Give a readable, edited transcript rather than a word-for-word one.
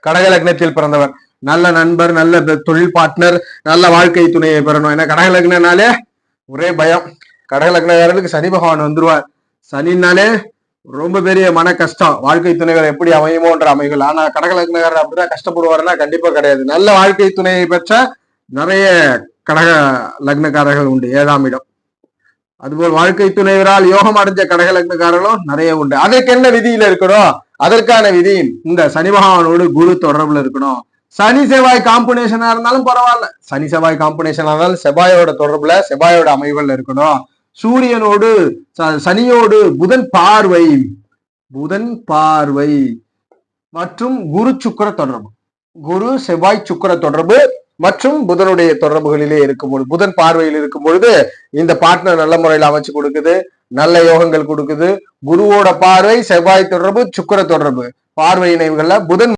கடக லக்னத்தில் பிறந்தவர் நல்ல நண்பர், நல்ல தொழில் பார்ட்னர், நல்ல வாழ்க்கை துணையை பெறணும். ஏன்னா கடக லக்னனாலே ஒரே பயம். கடக லக்னக்காரர்களுக்கு சனி பகவான் வந்துருவார். சனினாலே ரொம்ப பெரிய மன கஷ்டம், வாழ்க்கை துணைகள் எப்படி அமையுமோன்ற அமைகள். ஆனா கடக லக்னக்காரர் அப்படிதான் கஷ்டப்படுவாருன்னா கண்டிப்பா கிடையாது. நல்ல வாழ்க்கை துணையை பெற்ற நிறைய கடக லக்னக்காரர்கள் உண்டு 7ஆம் இடம். அதுபோல் வாழ்க்கை துணைவரால் யோகம் அடைஞ்ச கடக லக்னக்காரர்களும் நிறைய உண்டு. அதற்கு என்ன விதியில இருக்கணும்? அதற்கான விதி இந்த சனி பகவானோடு குரு தொடர்புல இருக்கணும். சனி செவ்வாய் காம்பினேஷனா இருந்தாலும் பரவாயில்ல, சனி செவ்வாய் காம்பினேஷனா இருந்தாலும் செவ்வாயோட தொடர்புல, செவ்வாயோட அமைவுகள்ல இருக்கணும். சூரியனோடு சனியோடு புதன் பார்வை மற்றும் குரு சுக்கிர தொடர்பு, குரு செவ்வாய் சுக்கிர தொடர்பு மற்றும் புதனுடைய தொடர்புகளிலே இருக்கும்போது, புதன் பார்வையில் இருக்கும் பொழுது இந்த பார்ட்னர் நல்ல முறையில் அமைச்சு கொடுக்குது, நல்ல யோகங்கள் கொடுக்குது. குருவோட பார்வை, செவ்வாய் தொடர்பு, சுக்கிர தொடர்பு, பார்வை இணைவுகள்ல புதன்